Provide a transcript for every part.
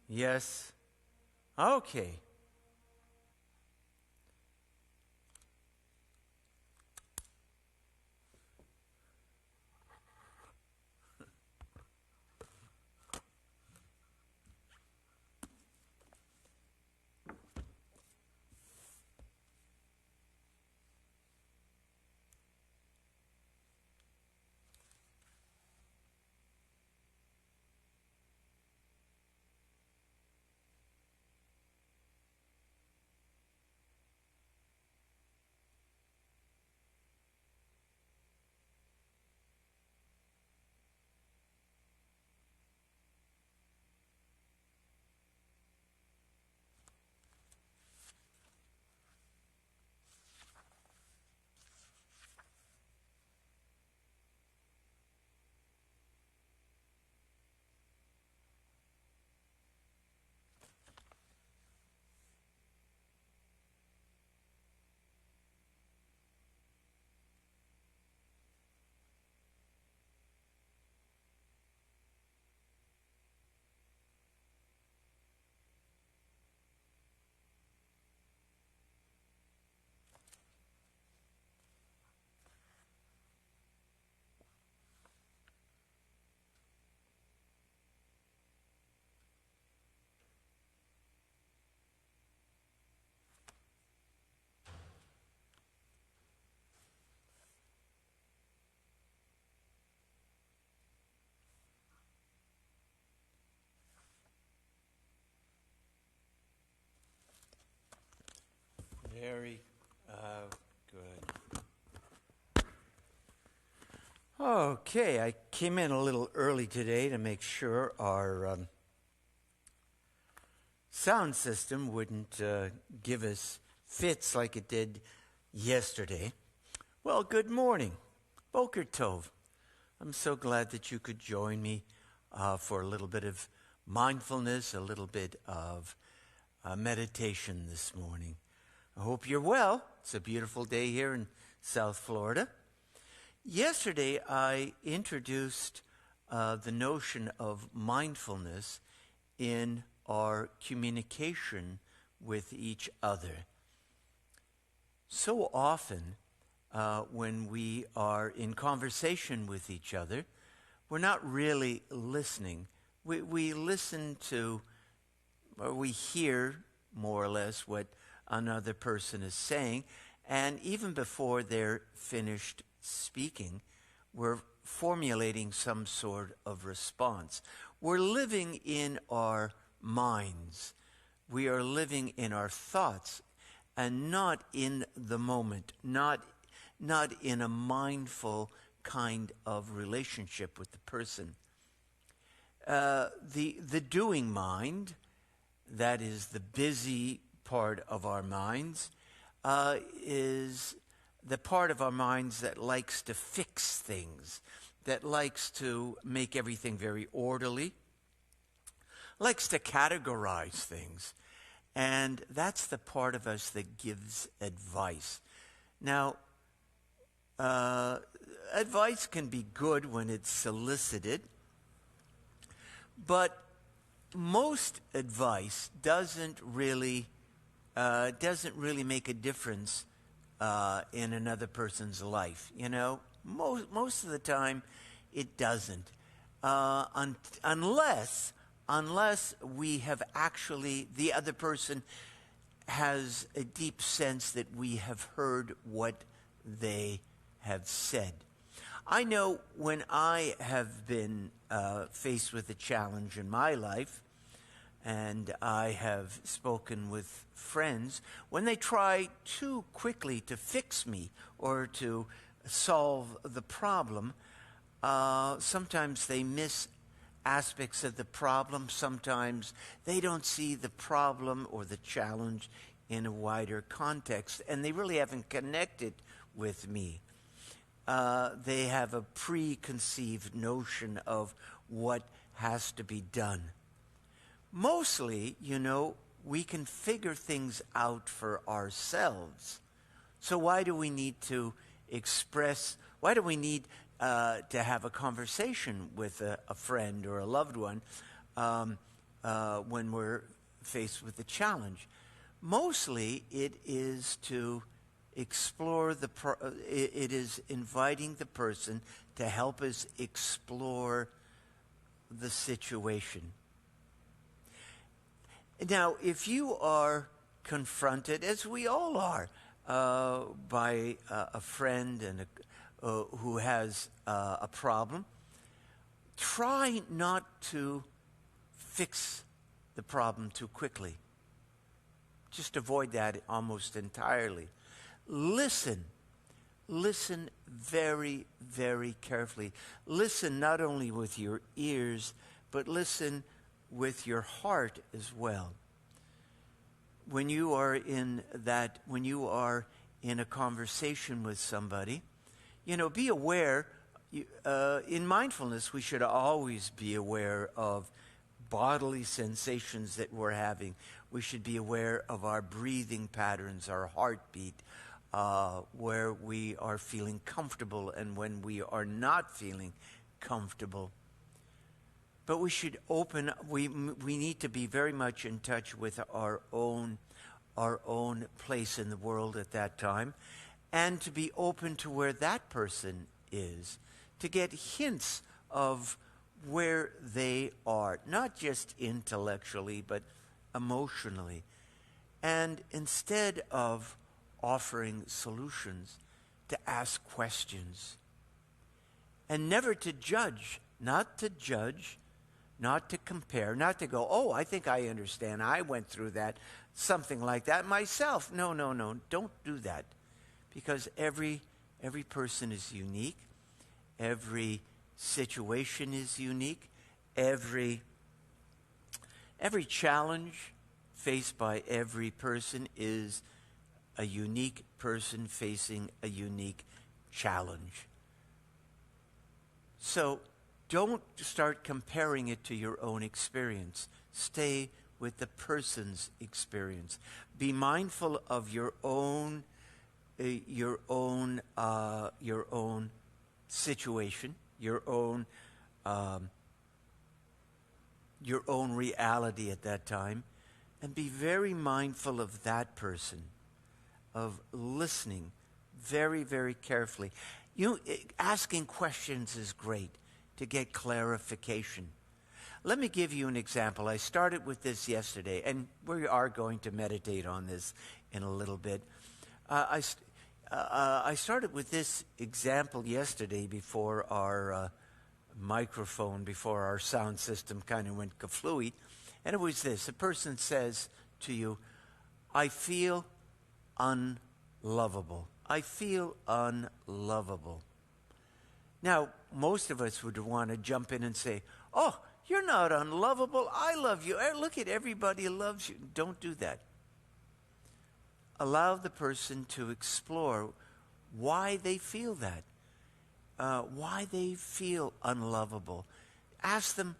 Yes. Okay. Very good. Okay, I came in a little early today to make sure our sound system wouldn't give us fits like it did yesterday. Well, good morning. Boker Tov. I'm so glad that you could join me for a little bit of mindfulness, a little bit of meditation this morning. I hope you're well. It's a beautiful day here in South Florida. Yesterday, I introduced the notion of mindfulness in our communication with each other. So often, when we are in conversation with each other, we're not really listening. We listen to, or we hear more or less what another person is saying, and even before they're finished speaking, we're formulating some sort of response. We're living in our minds. We are living in our thoughts and not in the moment, not in a mindful kind of relationship with the person. The doing mind, that is the busy part of our minds, is the part of our minds that likes to fix things, that likes to make everything very orderly, likes to categorize things. And that's the part of us that gives advice. Now, advice can be good when it's solicited, but most advice doesn't really make a difference in another person's life. You know, most of the time, it doesn't, unless we have actually, the other person has a deep sense that we have heard what they have said. I know when I have been faced with a challenge in my life, and I have spoken with friends, when they try too quickly to fix me or to solve the problem, sometimes they miss aspects of the problem. Sometimes they don't see the problem or the challenge in a wider context, and they really haven't connected with me. They have a preconceived notion of what has to be done. Mostly, you know, we can figure things out for ourselves. So why do we need to why do we need to have a conversation with a friend or a loved one when we're faced with a challenge. Mostly it is to explore it is inviting the person to help us explore the situation. Now, if you are confronted, as we all are, by a friend and who has a problem, try not to fix the problem too quickly. Just avoid that almost entirely. Listen very, very carefully. Listen not only with your ears, but listen with your heart as well. When you are in a conversation with somebody, be aware. In mindfulness, we should always be aware of bodily sensations that we're having. We should be aware of our breathing patterns, our heartbeat, where we are feeling comfortable and when we are not feeling comfortable. But we should we need to be very much in touch with our own place in the world at that time, and to be open to where that person is, to get hints of where they are, not just intellectually, but emotionally. And instead of offering solutions, to ask questions. And never to judge, not to compare, not to go, oh, I think I understand. I went through that, something like that myself. No, don't do that. Because every person is unique. Every situation is unique. Every challenge faced by every person is a unique person facing a unique challenge. So don't start comparing it to your own experience. Stay with the person's experience. Be mindful of your own situation, your own reality at that time, and be very mindful of that person, of listening very, very carefully. Asking questions is great to get clarification. Let me give you an example. I started with this yesterday, and we are going to meditate on this in a little bit. I started with this example yesterday before our before our sound system kind of went kaflooey, and it was this. A person says to you, I feel unlovable. I feel unlovable. Now, most of us would want to jump in and say, oh, you're not unlovable. I love you. Look at everybody loves you. Don't do that. Allow the person to explore why they feel that, why they feel unlovable. Ask them,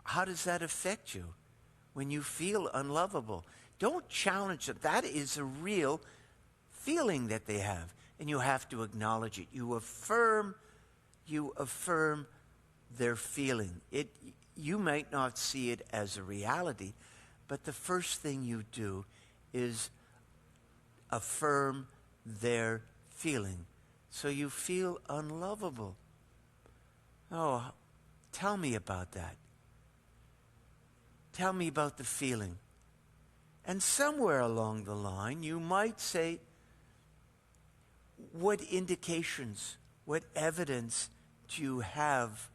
how does that affect you when you feel unlovable? Don't challenge it. That is a real feeling that they have, and you have to acknowledge it. You affirm their feeling. You might not see it as a reality, but the first thing you do is affirm their feeling. So you feel unlovable. Oh, tell me about that. Tell me about the feeling. And somewhere along the line, you might say, what indications, what evidence do you have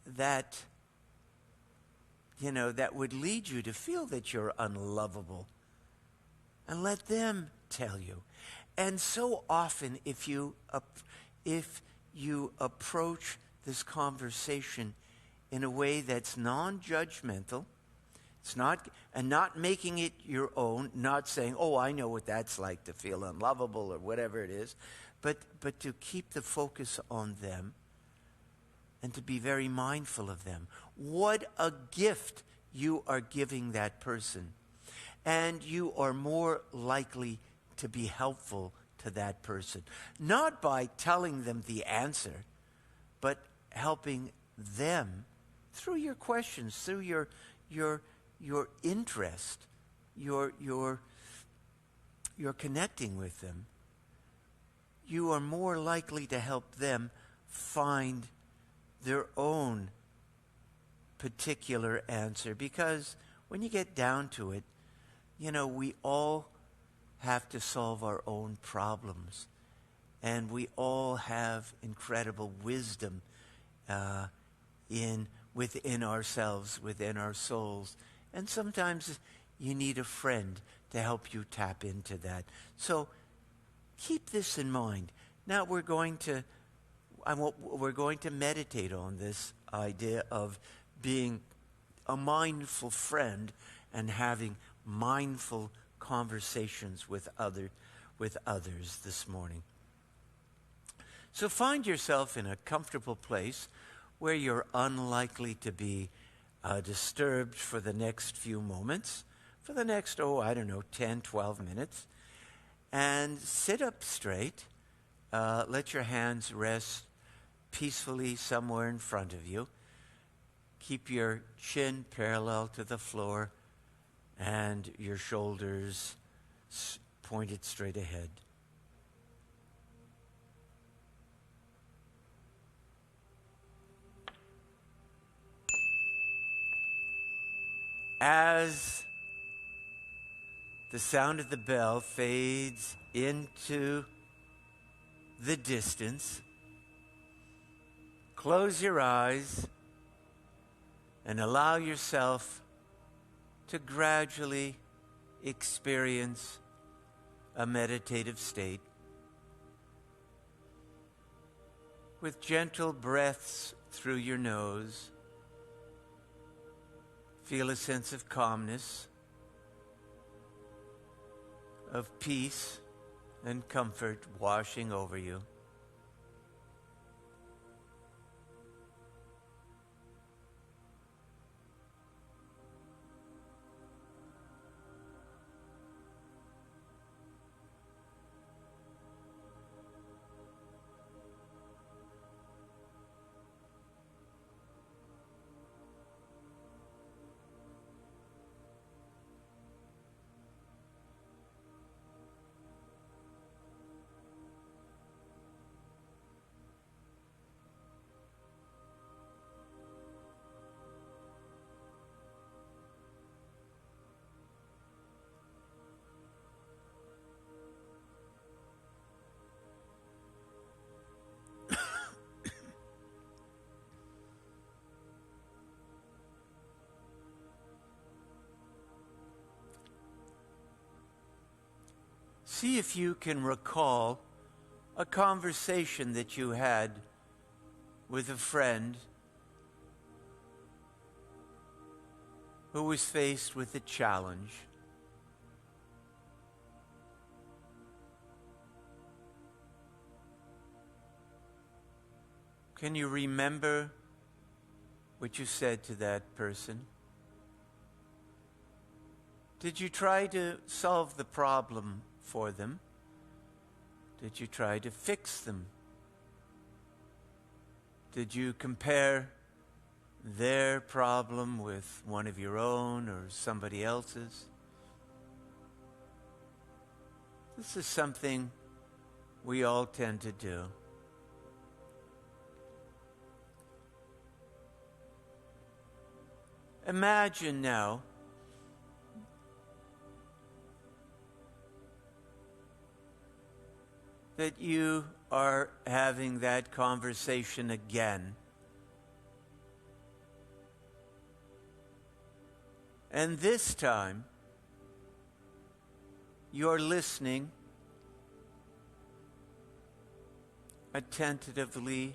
that, that would lead you to feel that you're unlovable? And let them tell you. And so often, if you approach this conversation in a way that's non-judgmental, not making it your own, not saying, oh, I know what that's like to feel unlovable or whatever it is, but to keep the focus on them and to be very mindful of them. What a gift you are giving that person. And you are more likely to be helpful to that person. Not by telling them the answer, but helping them through your questions, through your interest, your connecting with them, you are more likely to help them find their own particular answer. Because when you get down to it, we all have to solve our own problems. And we all have incredible wisdom within ourselves, within our souls. And sometimes you need a friend to help you tap into that. So keep this in mind. Now we're going to meditate on this idea of being a mindful friend and having mindful conversations with others this morning. So find yourself in a comfortable place where you're unlikely to be disturbed for the next few moments, for the next, 10, 12 minutes. And sit up straight. Let your hands rest peacefully somewhere in front of you. Keep your chin parallel to the floor and your shoulders pointed straight ahead. As the sound of the bell fades into the distance, close your eyes and allow yourself to gradually experience a meditative state with gentle breaths through your nose. Feel a sense of calmness, of peace and comfort washing over you. See if you can recall a conversation that you had with a friend who was faced with a challenge. Can you remember what you said to that person? Did you try to solve the problem for them? Did you try to fix them? Did you compare their problem with one of your own or somebody else's? This is something we all tend to do. Imagine now that you are having that conversation again. And this time, you're listening attentively,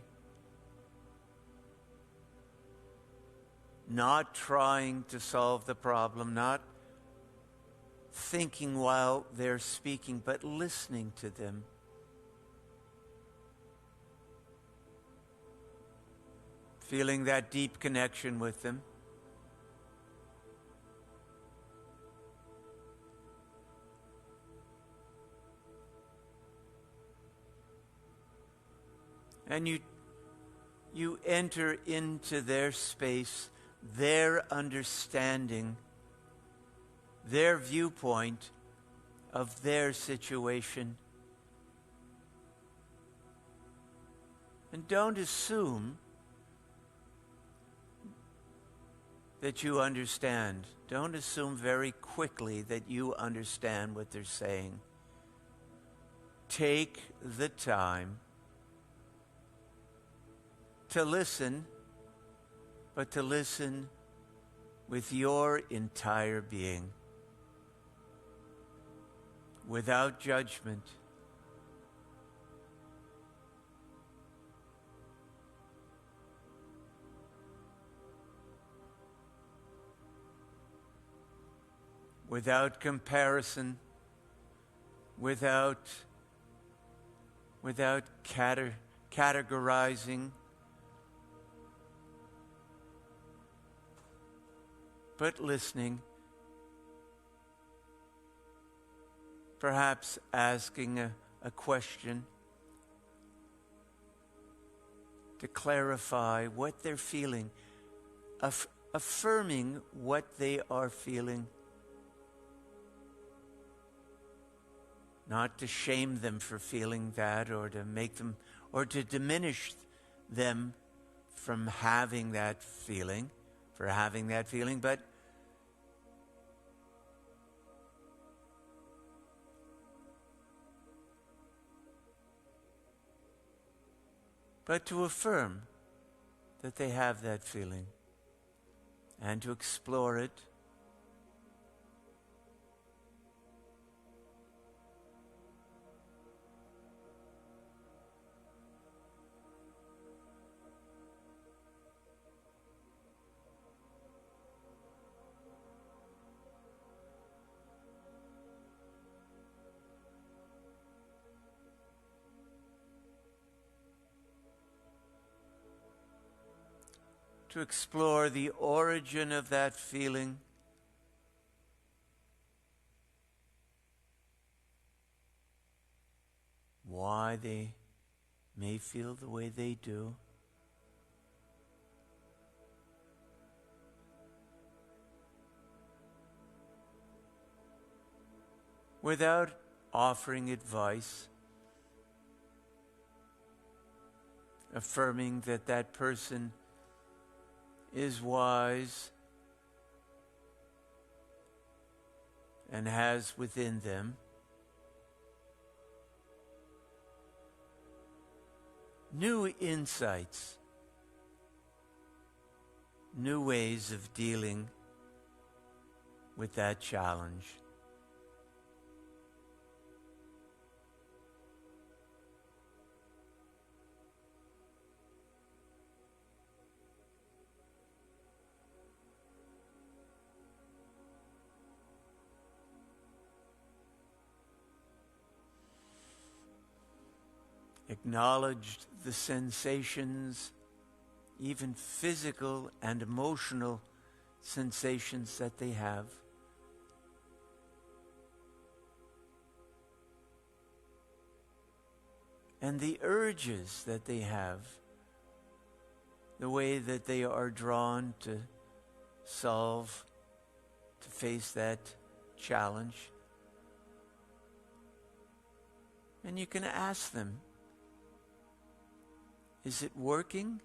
not trying to solve the problem, not thinking while they're speaking, but listening to them. Feeling that deep connection with them. And you You enter into their space, their understanding, their viewpoint of their situation. And don't assume that you understand. Don't assume very quickly that you understand what they're saying. Take the time to listen, but to listen with your entire being, without judgment. Without comparison, without categorizing, but listening, perhaps asking a question to clarify what they're feeling, affirming what they are feeling. Not to shame them for feeling that, or to make them, or to diminish them from having that feeling, but to affirm that they have that feeling and to explore it. To explore the origin of that feeling, why they may feel the way they do. Without offering advice, affirming that that person is wise and has within them new insights, new ways of dealing with that challenge. Acknowledged the sensations, even physical and emotional sensations that they have. And the urges that they have, the way that they are drawn to solve, to face that challenge. And you can ask them, is it working?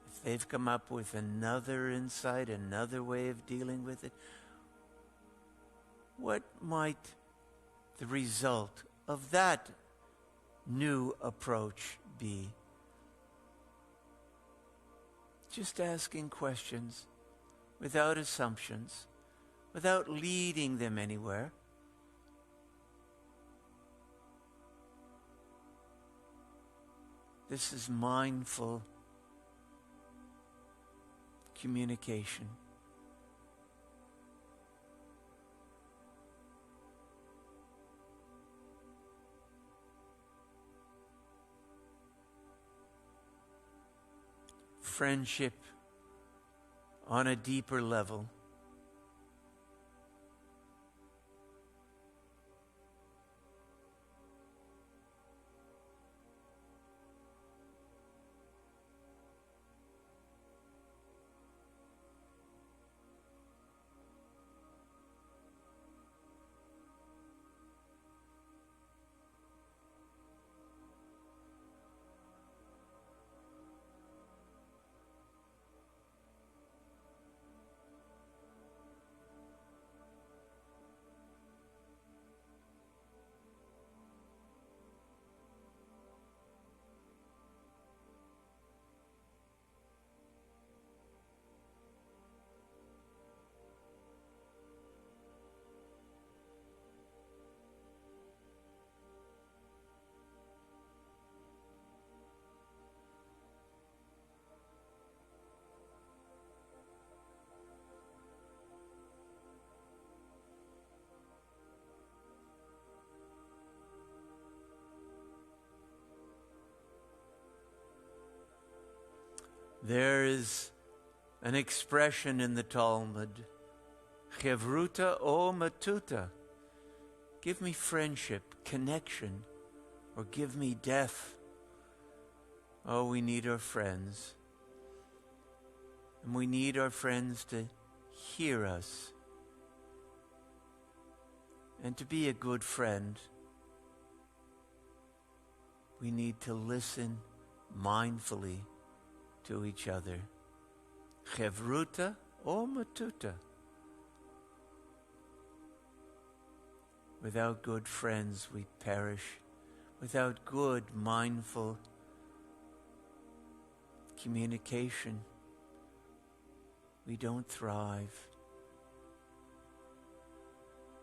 If they've come up with another insight, another way of dealing with it, what might the result of that new approach be? Just asking questions without assumptions, without leading them anywhere. This is mindful communication. Friendship on a deeper level. There is an expression in the Talmud, Chevruta o matuta. Give me friendship, connection, or give me death. Oh, we need our friends. And we need our friends to hear us. And to be a good friend, we need to listen mindfully to each other. Chevruta o matuta. Without good friends, we perish. Without good, mindful communication, we don't thrive.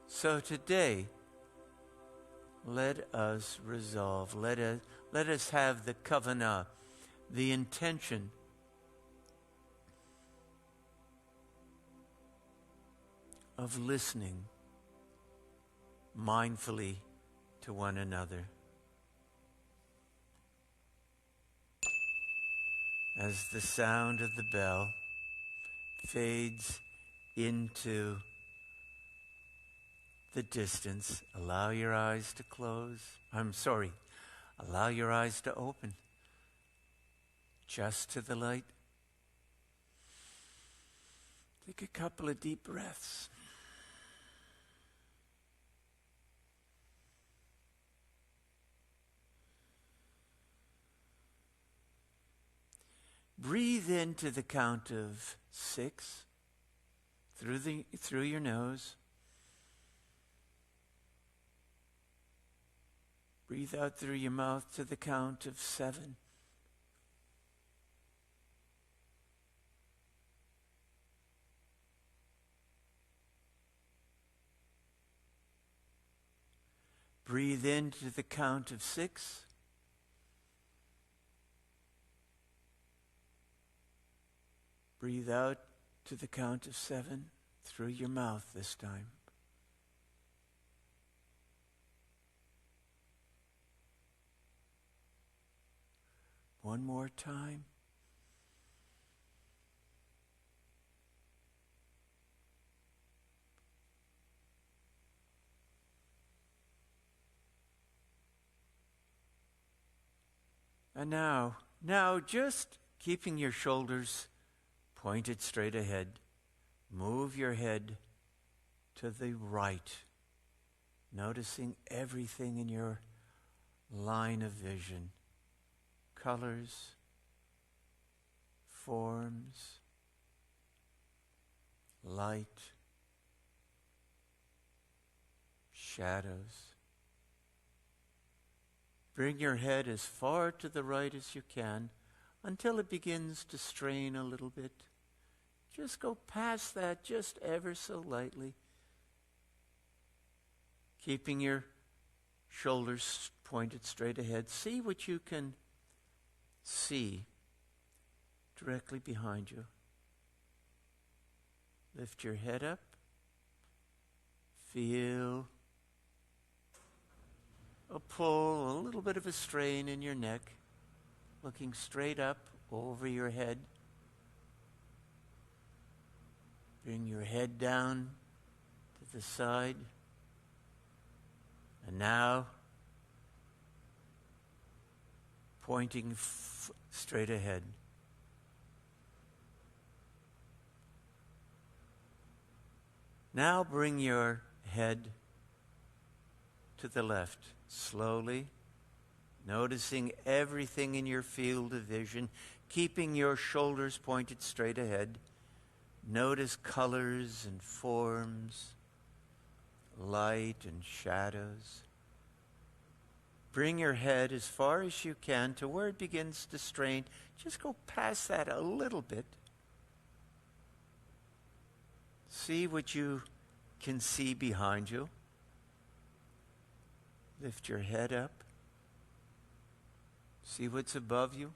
So today, let us resolve, let us have the kavanah, the intention of listening mindfully to one another. As the sound of the bell fades into the distance, allow your eyes to close. Allow your eyes to open just to the light. Take a couple of deep breaths. Breathe into the count of 6 through your nose. Breathe out through your mouth to the count of 7. Breathe into the count of 6. Breathe out to the count of 7 through your mouth this time. One more time. And now just keeping your shoulders pointed straight ahead, move your head to the right, noticing everything in your line of vision. Colors, forms, light, shadows. Bring your head as far to the right as you can until it begins to strain a little bit. Just go past that just ever so lightly. Keeping your shoulders pointed straight ahead. See what you can see directly behind you. Lift your head up. Feel a pull, a little bit of a strain in your neck. Looking straight up over your head. Bring your head down to the side. And now, pointing straight ahead. Now bring your head to the left, slowly, noticing everything in your field of vision, keeping your shoulders pointed straight ahead. Notice colors and forms, light and shadows. Bring your head as far as you can to where it begins to strain. Just go past that a little bit. See what you can see behind you. Lift your head up. See what's above you.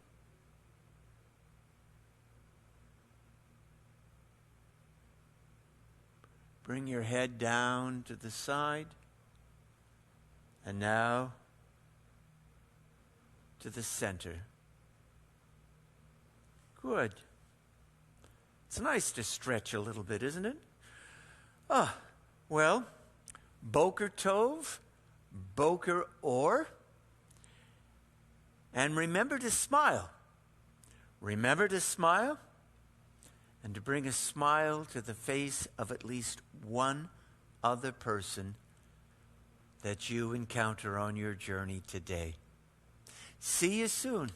Bring your head down to the side. And now to the center. Good. It's nice to stretch a little bit, isn't it? Ah, well, Boker Tov, Boker Or. And remember to smile. Remember to smile and to bring a smile to the face of at least one other person that you encounter on your journey today. See you soon.